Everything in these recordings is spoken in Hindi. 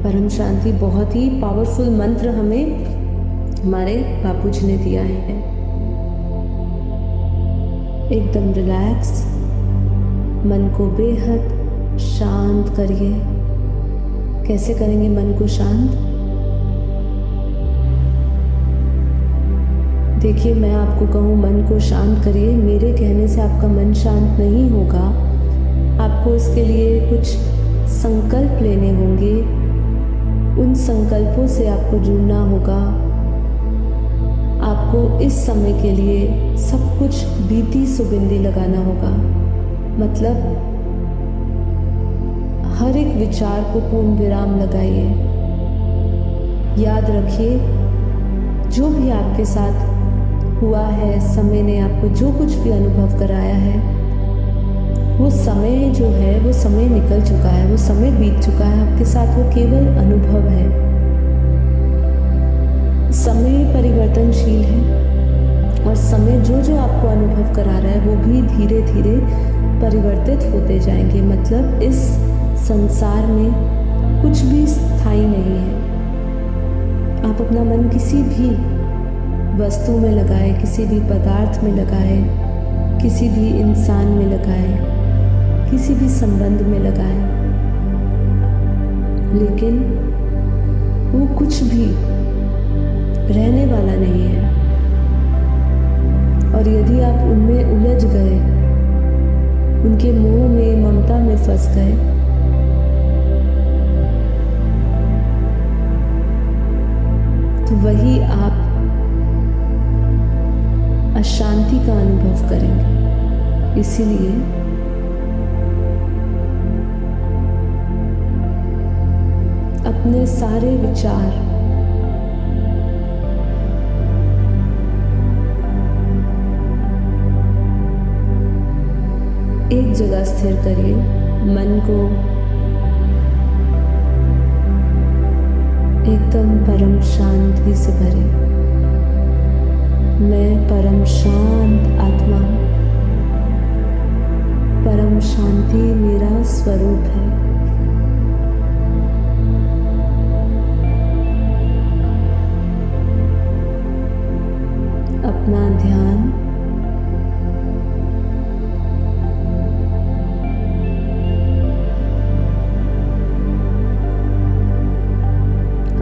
परम शांति बहुत ही पावरफुल मंत्र हमें हमारे बापूजी ने दिया है। एकदम रिलैक्स, मन को बेहद शांत करिए। कैसे करेंगे मन को शांत? देखिए, मैं आपको कहूँ मन को शांत करिए, मेरे कहने से आपका मन शांत नहीं होगा। आपको इसके लिए कुछ संकल्प लेने होंगे, उन संकल्पों से आपको जुड़ना होगा। आपको इस समय के लिए सब कुछ बीती सुबिंदी लगाना होगा। मतलब हर एक विचार को पूर्ण विराम लगाइए। याद रखिए, जो भी आपके साथ हुआ है, समय ने आपको जो कुछ भी अनुभव कराया है, वो समय जो है वो समय निकल चुका है, वो समय बीत चुका है आपके साथ। वो केवल अनुभव है। समय परिवर्तनशील है और समय जो जो आपको अनुभव करा रहा है वो भी धीरे धीरे परिवर्तित होते जाएंगे। मतलब इस संसार में कुछ भी स्थायी नहीं है। आप अपना मन किसी भी वस्तु में लगाए, किसी भी पदार्थ में लगाए, किसी भी इंसान में लगाए, किसी भी संबंध में लगाए, लेकिन वो कुछ भी रहने वाला नहीं है। और यदि आप उनमें उलझ गए, उनके मोह में, ममता में फंस गए, तो वही आप अशांति का अनुभव करेंगे। इसीलिए अपने सारे विचार एक जगह स्थिर करिए। मन को एकदम परम शांति से भरें। मैं परम शांत आत्मा हूँ। परम शांति मेरा स्वरूप है। अपना ध्यान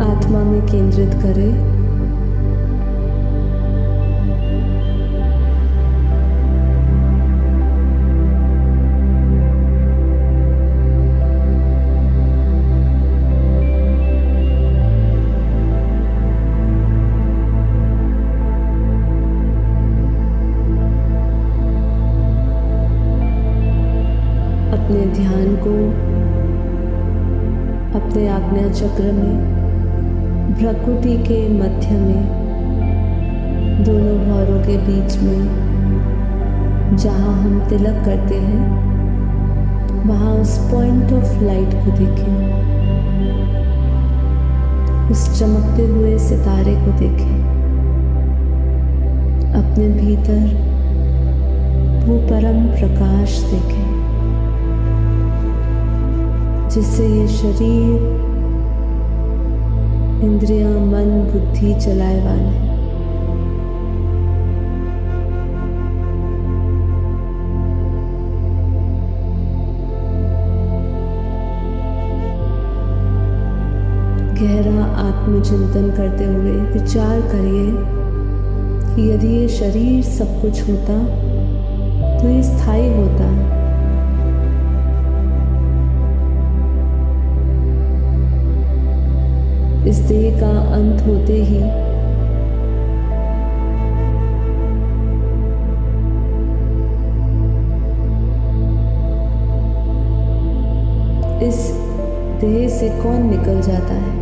आत्मा में केंद्रित करें। अपने ध्यान को अपने आज्ञा चक्र में, भ्रकुटी के मध्य में, दोनों भौरों के बीच में, जहाँ हम तिलक करते हैं, वहाँ उस पॉइंट ऑफ लाइट को देखें। उस चमकते हुए सितारे को देखें। अपने भीतर वो परम प्रकाश देखें, जिससे ये शरीर, इंद्रियां, मन, बुद्धि चलाएवान है। गहरा आत्मचिंतन करते हुए विचार करिए कि यदि ये शरीर सब कुछ होता तो ये स्थायी होता। इस देह का अंत होते ही इस देह से कौन निकल जाता है?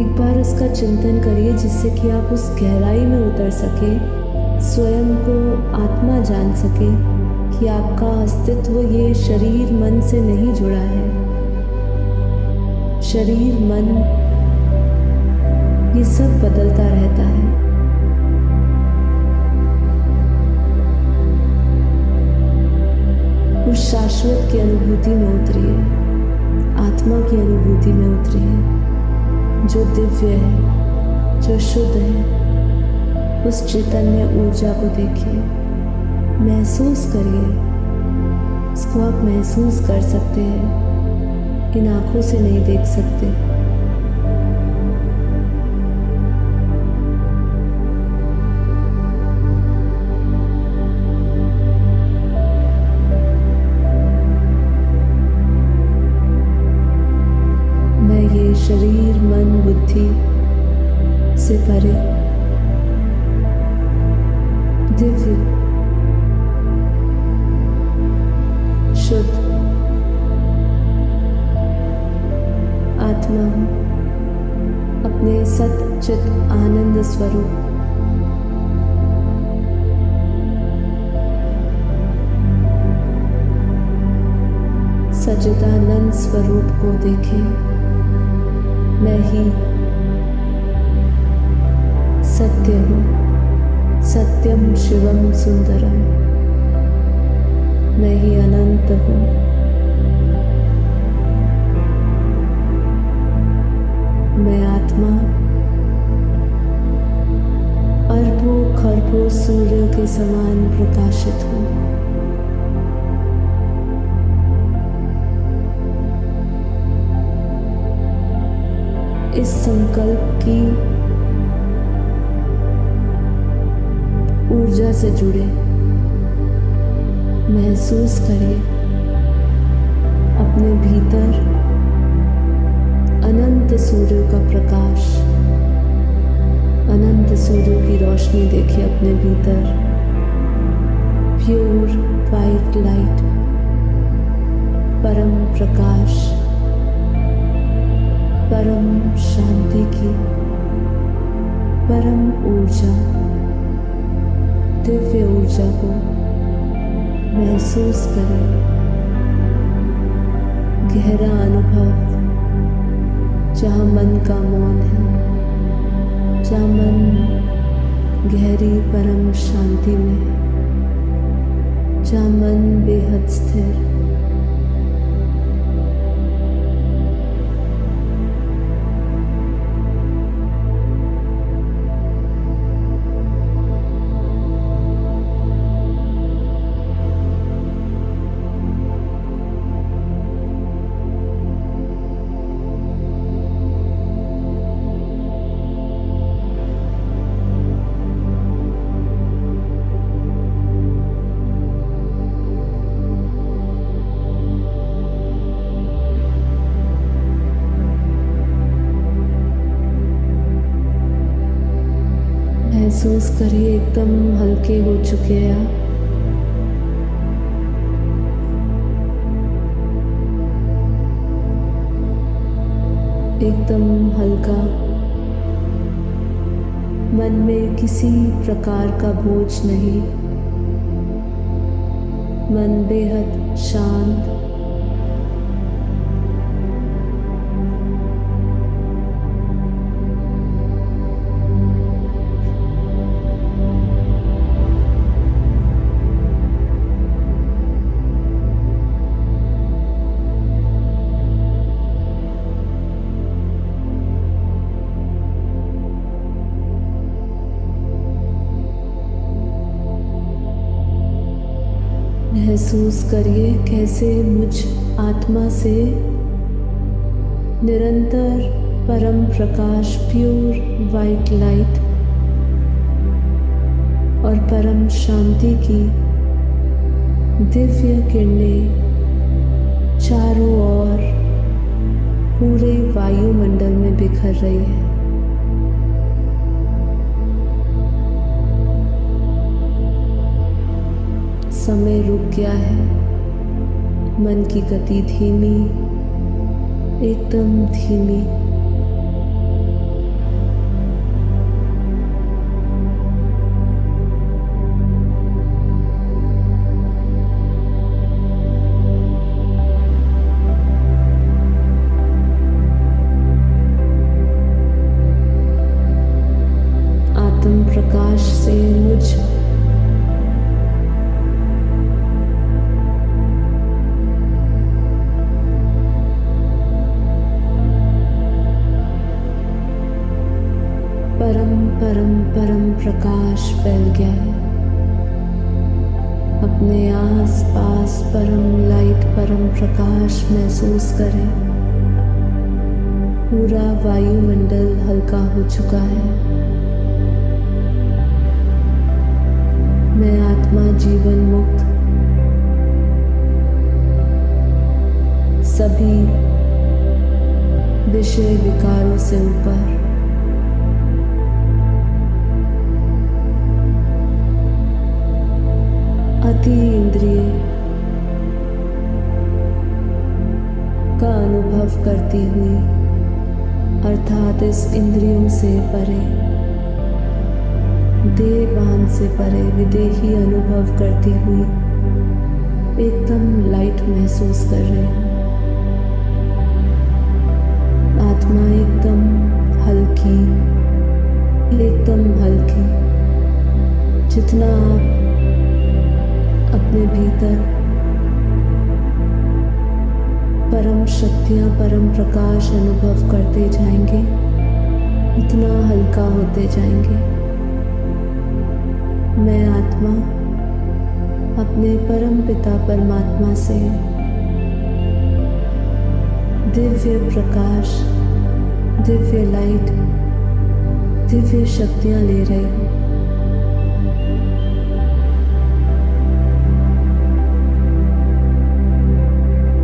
एक बार उसका चिंतन करिए, जिससे कि आप उस गहराई में उतर सके, स्वयं को आत्मा जान सके कि आपका अस्तित्व ये शरीर मन से नहीं जुड़ा है। शरीर, मन, ये सब बदलता रहता है। उस शाश्वत की अनुभूति में उतरिए। आत्मा की अनुभूति में उतरिए, जो दिव्य है, जो शुद्ध है। उस चैतन्य ऊर्जा को देखिए, महसूस करिए। इसको आप महसूस कर सकते हैं, इन आँखों से नहीं देख सकते। शरीर, मन, बुद्धि से परे दिव्य, शुद्ध आत्मा हूँ, अपने सच्चित आनंद स्वरूप। सच्चिदानंद स्वरूप को देखें। मैं ही सत्य हूँ, सत्यम शिवम सुंदरम। मैं ही अनंत हूँ। मैं आत्मा अरबों खरबों सूर्यों के समान प्रकाशित हूँ। इस संकल्प की ऊर्जा से जुड़े, महसूस करिए अपने भीतर अनंत सूर्यों का प्रकाश, अनंत सूर्यों की रोशनी देखिए अपने भीतर। प्योर वाइट लाइट, परम प्रकाश, परम शांति की परम ऊर्जा, दिव्य ऊर्जा को महसूस करें। गहरा अनुभव, जहाँ मन का मौन है, जहाँ मन गहरी परम शांति में है, जहाँ मन बेहद स्थिर। महसूस करिए एकदम हल्के हो चुके हैं आप। एकदम हल्का, मन में किसी प्रकार का बोझ नहीं, मन बेहद शांत। महसूस करिए कैसे मुझ आत्मा से निरंतर परम प्रकाश, प्योर वाइट लाइट और परम शांति की दिव्य किरणें चारों ओर पूरे वायुमंडल में बिखर रही है। समय रुक गया है, मन की गति धीमी, एकदम धीमी। आत्म प्रकाश से मुझ परम परम परम प्रकाश फैल गया है। अपने आस पास परम लाइट, परम प्रकाश महसूस करें। पूरा वायुमंडल हल्का हो चुका है। मैं आत्मा जीवन मुक्त सभी विषय विकारों से ऊपर अति इंद्रिय का अनुभव करती हुई, अर्थात इस इंद्रियों से परे, देह भान से परे विदेही अनुभव करती हुई एकदम लाइट महसूस कर रहे हैं। आत्मा एकदम हल्की, एकदम हल्की। जितना आप अपने भीतर परम शक्तियां, परम प्रकाश अनुभव करते जाएंगे, उतना हल्का होते जाएंगे। मैं आत्मा अपने परम पिता परमात्मा से दिव्य प्रकाश, दिव्य लाइट, दिव्य शक्तियां ले रही हूँ।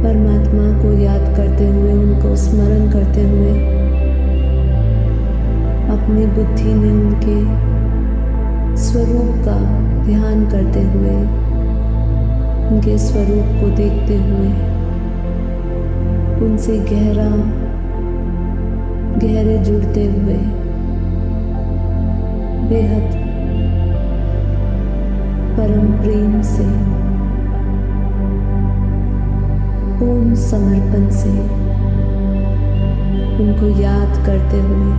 परमात्मा को याद करते हुए, उनको स्मरण करते हुए, अपनी बुद्धि में उनके स्वरूप का ध्यान करते हुए, उनके स्वरूप को देखते हुए, उनसे गहरे जुड़ते हुए, बेहद परम प्रेम से, पूर्ण समर्पण से उनको याद करते हुए,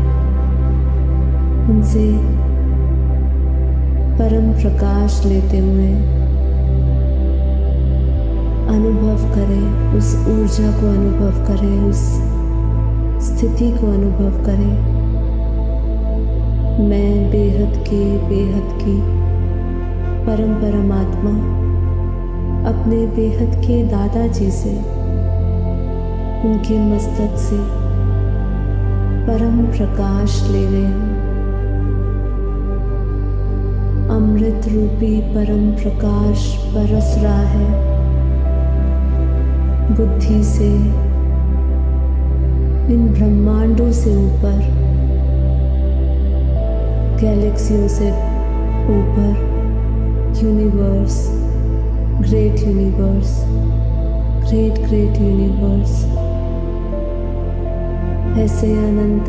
उनसे परम प्रकाश लेते हुए अनुभव करें, उस ऊर्जा को अनुभव करें, उस स्थिति को अनुभव करें। मैं बेहद की परम परमात्मा अपने बेहद के दादाजी से, उनके मस्तक से परम प्रकाश ले रहे हूँ। अमृत रूपी परम प्रकाश बरस रहा है बुद्धि से, इन ब्रह्मांडों से ऊपर, गैलेक्सियों से ऊपर, universe, great universe, great universe, ऐसे अनंत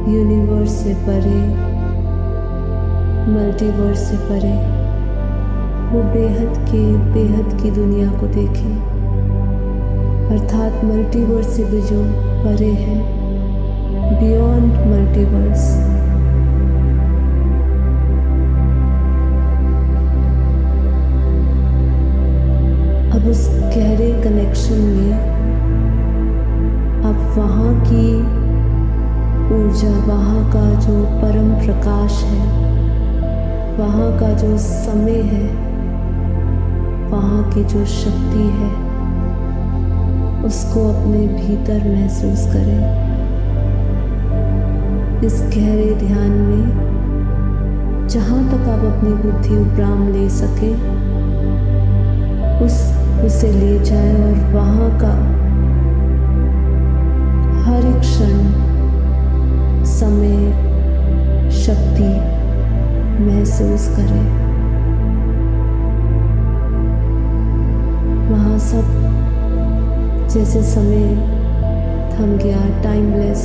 यूनिवर्स से परे, मल्टीवर्स से परे, वो बेहद की दुनिया को देखें, अर्थात मल्टीवर्स से भी जो परे है, बियॉन्ड मल्टीवर्स। अब उस गहरे कनेक्शन में अब वहाँ की ऊर्जा, वहाँ का जो परम प्रकाश है, वहाँ का जो समय है, वहाँ की जो शक्ति है, उसको अपने भीतर महसूस करें। इस गहरे ध्यान में जहाँ तक आप अपनी बुद्धि उपराम ले सके, उसे ले जाए और वहाँ का हर एक क्षण, समय, शक्ति महसूस करें। वहाँ सब जैसे समय थम गया, टाइमलेस,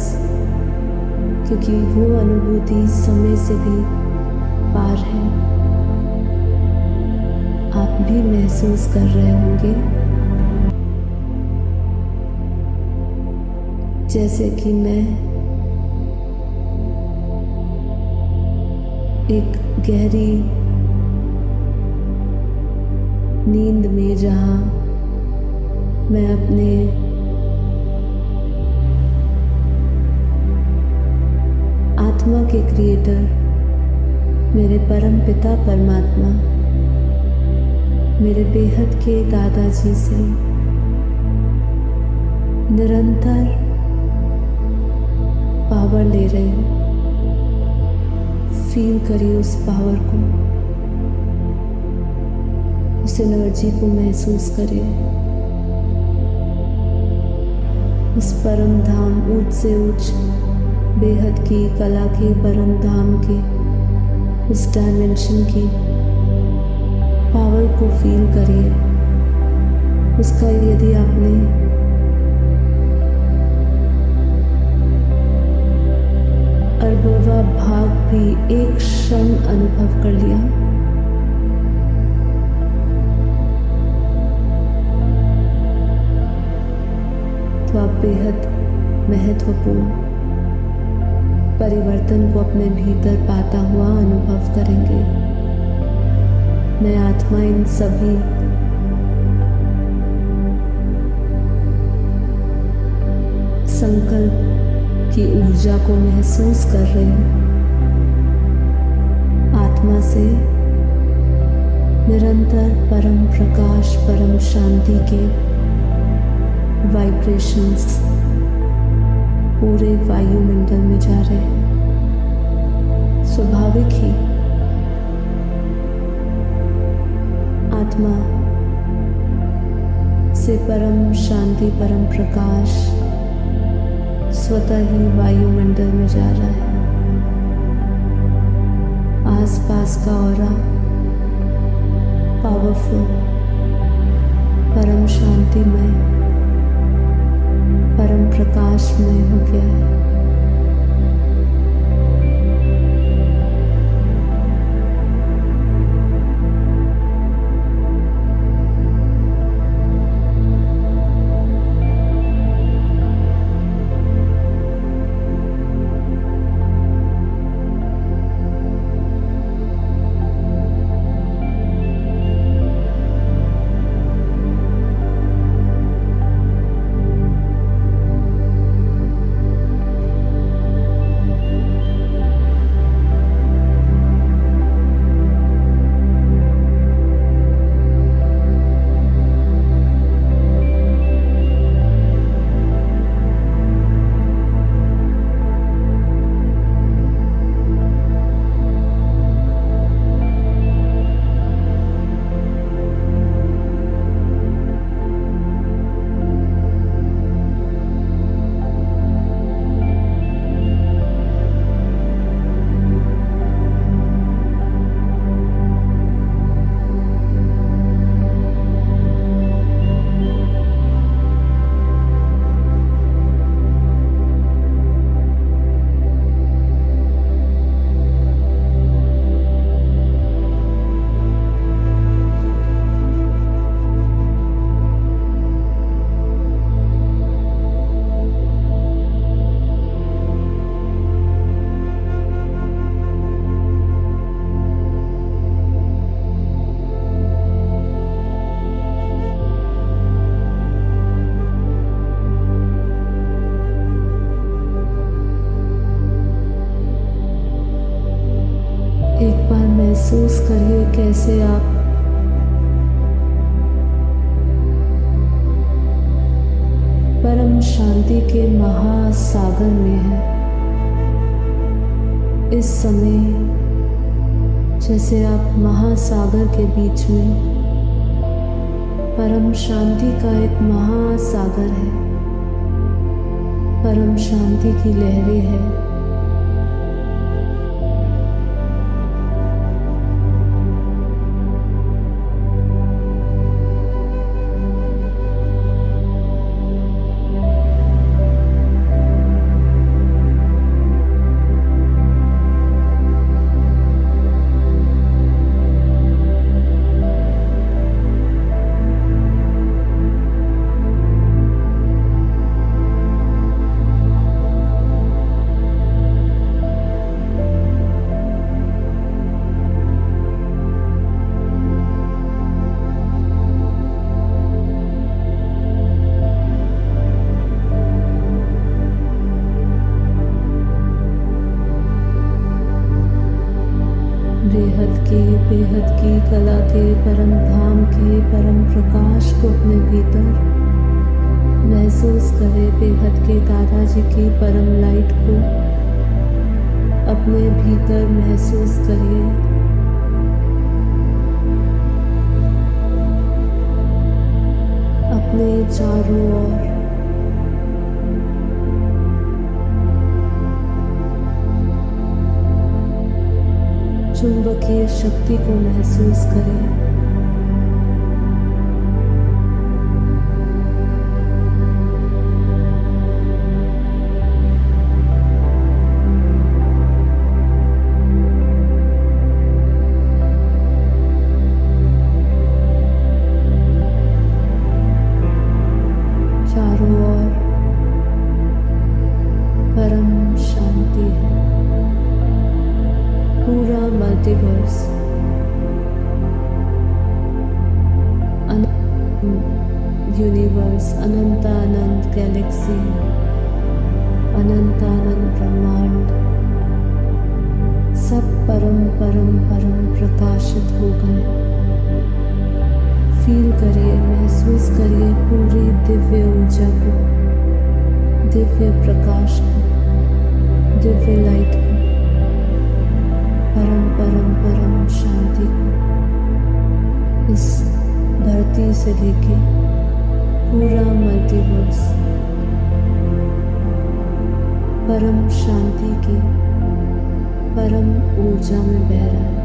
क्योंकि वो अनुभूति समय से भी पार है। आप भी महसूस कर रहे होंगे जैसे कि मैं एक गहरी नींद में, जहाँ मैं अपने के क्रिएटर मेरे परम पिता परमात्मा, मेरे बेहद के दादाजी से निरंतर पावर ले रही हूँ। फील करिए उस पावर को, उस एनर्जी को महसूस करिए। इस परम धाम, ऊंच से ऊंच बेहद की कला के परम धाम के उस डायमेंशन की पावर को फील करिए। उसका यदि आपने अरबवा भाग भी एक क्षण अनुभव कर लिया, तो आप बेहद महत्वपूर्ण परिवर्तन को अपने भीतर पाता हुआ अनुभव करेंगे। मैं आत्मा इन सभी संकल्प की ऊर्जा को महसूस कर रही हूँ। आत्मा से निरंतर परम प्रकाश, परम शांति के वाइब्रेशंस पूरे वायुमंडल में जा रहे हैं। स्वाभाविक ही आत्मा से परम शांति, परम प्रकाश स्वतः ही वायुमंडल में जा रहा है। आसपास का ऑरा पावरफुल, परम शांतिमय, परम प्रकाशमय हो गया है। एक बार महसूस करिए कैसे आप परम शांति के महासागर में हैं। इस समय जैसे आप महासागर के बीच में, परम शांति का एक महासागर है, परम शांति की लहरें हैं। के परम धाम के परम प्रकाश को अपने भीतर महसूस करें। बेहद के दादाजी की परम लाइट को अपने भीतर महसूस करिए। अपने चारों ओर चुंबकीय शक्ति को महसूस करें। चारों ओर परम शांति है। पूरा मल्टीवर्स यूनिवर्स, अनंतानंत गैलेक्सी, अनंतानंत ब्रह्मांड सब परम परम परम प्रकाशित हो गए। फील करिए, महसूस करिए पूरी दिव्य ऊर्जा को, दिव्य प्रकाश को, दिव्य लाइट को, परम परम परम शांति को इस धरती से लेके पूरा मल्टीवर्स परम शांति की परम ऊर्जा में बह रहा है।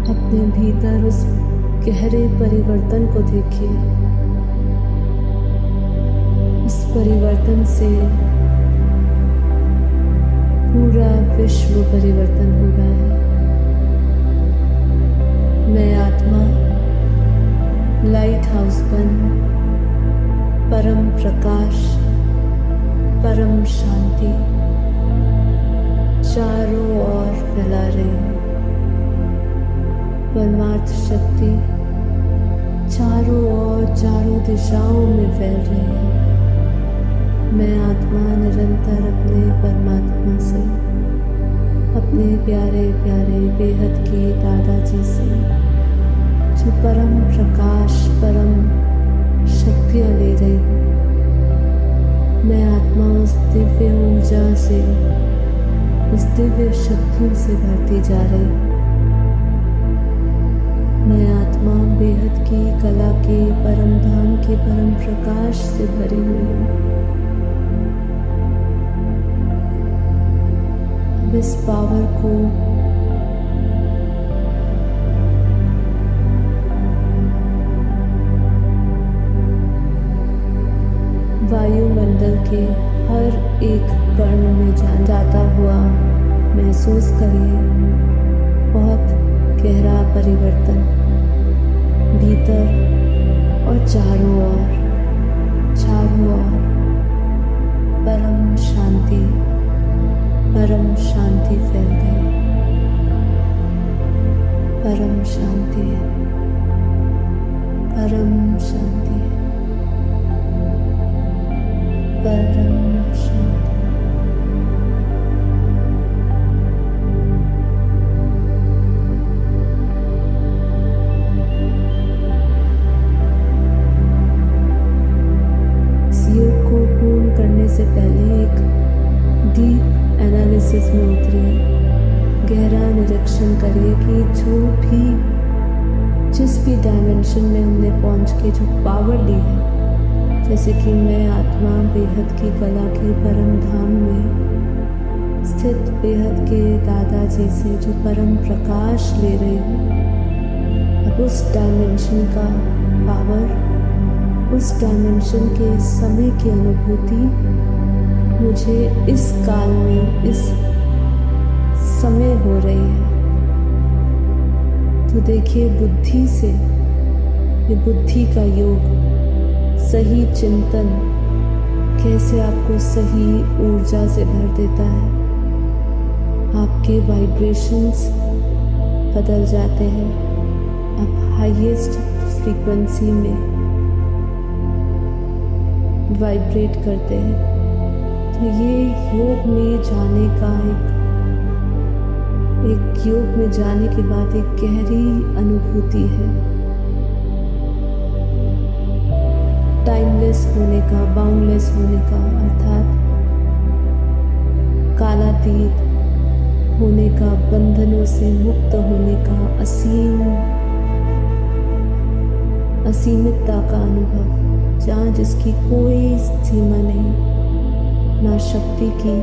अपने भीतर उस गहरे परिवर्तन को देखिए। इस परिवर्तन से पूरा विश्व परिवर्तन हो रहा है। मैं आत्मा लाइट हाउस बन परम प्रकाश, परम शांति चारों ओर फैला रही हूँ। परमार्थ शक्ति चारों ओर चारों दिशाओं में फैल रही है। मैं आत्मा निरंतर अपने परमात्मा से, अपने प्यारे प्यारे बेहद के दादाजी से, जो परम प्रकाश, परम शक्तियाँ ले रही हूँ। मैं आत्मा उस दिव्य ऊर्जा से, उस दिव्य शक्तियों से भरती जा रही हूँ। मैं आत्मा बेहद की कला के परम धाम के परम प्रकाश से भरी हुई हूँ। अब इस पावर को वायुमंडल के हर एक कण में जाता हुआ महसूस करिए। बहुत गहरा परिवर्तन भीतर और चारों ओर परम शांति फैल गई। परम शांति है, परम शांति है, परम शांति। से पहले एक डीप एनालिसिस में उतरिए। गहरा निरीक्षण करिए कि जिस भी डायमेंशन में हमने पहुंच के जो पावर ली है, जैसे कि मैं आत्मा बेहद की कला के परम धाम में स्थित बेहद के दादाजी से जो परम प्रकाश ले रही हूँ, अब उस डायमेंशन का पावर, उस डायमेंशन के समय की अनुभूति मुझे इस काल में, इस समय हो रही है। तो देखिए, बुद्धि से, ये बुद्धि का योग, सही चिंतन कैसे आपको सही ऊर्जा से भर देता है। आपके वाइब्रेशंस बदल जाते हैं, आप हाईएस्ट फ्रीक्वेंसी में वाइब्रेट करते हैं। तो ये योग में जाने का एक योग में जाने के बाद एक गहरी अनुभूति है, टाइमलेस होने का, बाउंडलेस होने का, अर्थात कालातीत होने का, बंधनों से मुक्त होने का, असीमितता का अनुभव, जहाँ जिसकी कोई सीमा नहीं, ना शक्ति की,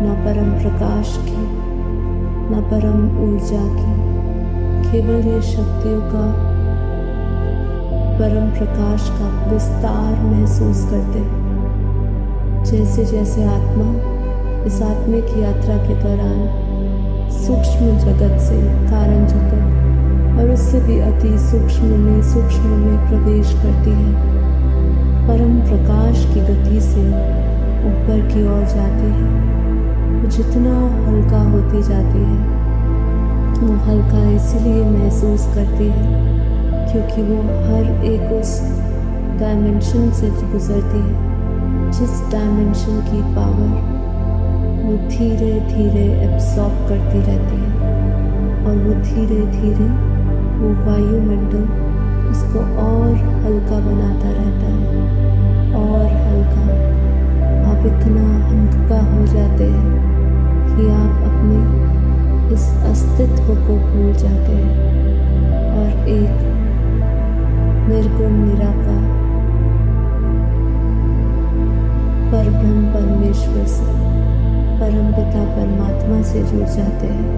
ना परम प्रकाश की, ना परम ऊर्जा की, केवल ये शक्तियों का, परम प्रकाश का विस्तार महसूस करते। जैसे जैसे आत्मा इस आत्मिक यात्रा के दौरान सूक्ष्म जगत से कारण जगत और उससे भी अति सूक्ष्म में प्रवेश करती है, परम प्रकाश की गति से ऊपर की ओर जाती है। वो जितना हल्का होती जाती है, वो हल्का इसलिए महसूस करती है क्योंकि वो हर एक उस डायमेंशन से गुजरती है, जिस डायमेंशन की पावर वो धीरे धीरे एब्सॉर्ब करती रहती है, और वो धीरे धीरे वो वायुमंडल उसको और हल्का बनाता रहता है, और हल्का। आप इतना हल्का हो जाते हैं कि आप अपने इस अस्तित्व को भूल जाते हैं और एक निर्गुण निराकार परब्रह्म परमेश्वर से, परम पिता परमात्मा से जुड़ जाते हैं,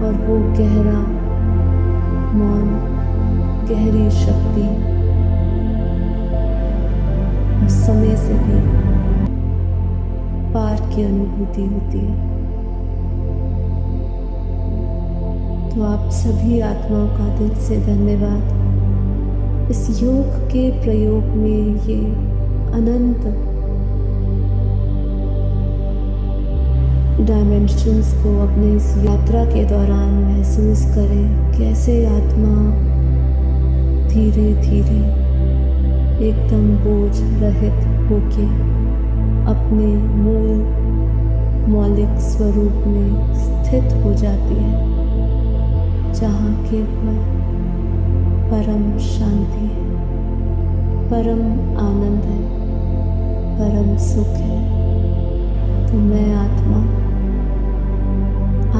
और वो गहरा मौन, गहरी शक्ति और समय से भी पार की अनुभूति होती है। तो आप सभी आत्माओं का दिल से धन्यवाद। इस योग के प्रयोग में ये अनंत डायमेंशंस को अपने इस यात्रा के दौरान महसूस करें, कैसे आत्मा धीरे धीरे एकदम बोझ रहित होके अपने मूल मौलिक स्वरूप में स्थित हो जाती है, जहाँ केवल परम शांति है, परम आनंद है, परम सुख है। तो मैं आत्मा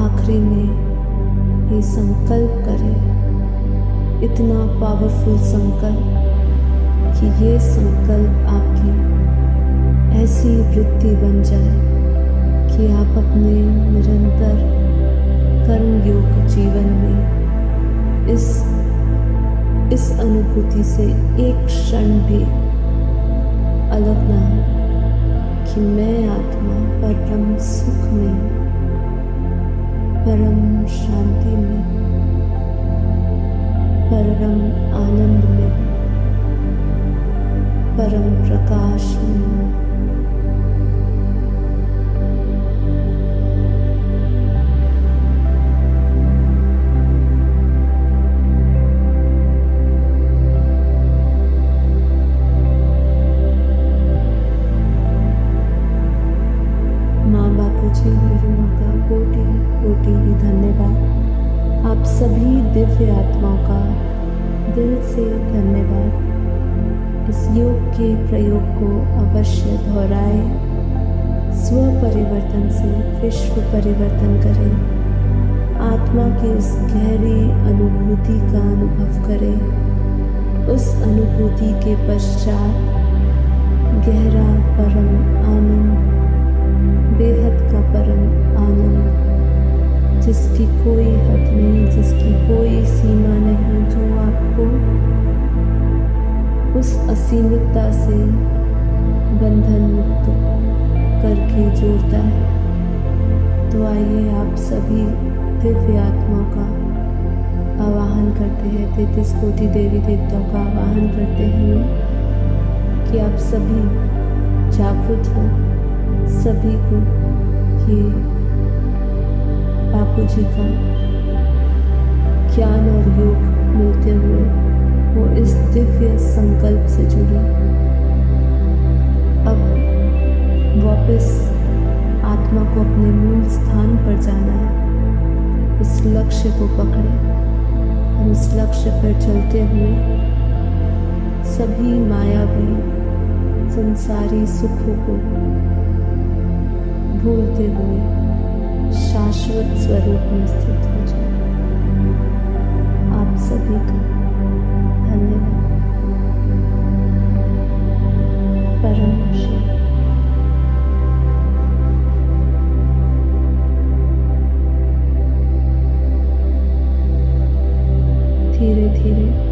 आखिरी में ये संकल्प करे, इतना पावरफुल संकल्प कि ये संकल्प आपकी ऐसी वृत्ति बन जाए कि आप अपने निरंतर कर्मयोग जीवन में इस अनुभूति से एक क्षण भी अलग ना हो कि मैं आत्मा परम सुख में, परम शांति में, परम आनंद में, परम प्रकाश में। जी गुरु माता कोटि कोटि धन्यवाद। आप सभी दिव्य आत्माओं का दिल से धन्यवाद। इस योग के प्रयोग को अवश्य दोहराएं, स्व परिवर्तन से विश्व परिवर्तन करें, आत्मा की उस गहरी अनुभूति का अनुभव करें। उस अनुभूति के पश्चात गहरा परम आनंद, बेहद का परम आनंद, जिसकी कोई हद नहीं, जिसकी कोई सीमा नहीं, जो आपको उस असीमितता से बंधन मुक्त करके जोड़ता है। तो आइए आप सभी दिव्य आत्मा का आवाहन करते हैं, 33 कोटि देवी देवताओं का आवाहन करते हुए कि आप सभी जागृत हो, सभी को ये बापू जी का ज्ञान और योग मिलते हुए वो इस दिव्य संकल्प से जुड़े। अब वापस आत्मा को अपने मूल स्थान पर जाना है, उस लक्ष्य को पकड़े और उस लक्ष्य पर चलते हुए सभी मायावी संसारी सुखों को भूलते हुए शाश्वत स्वरूप में स्थित हो जाए। आप सभी का धन्यवाद। परम शांति। धीरे धीरे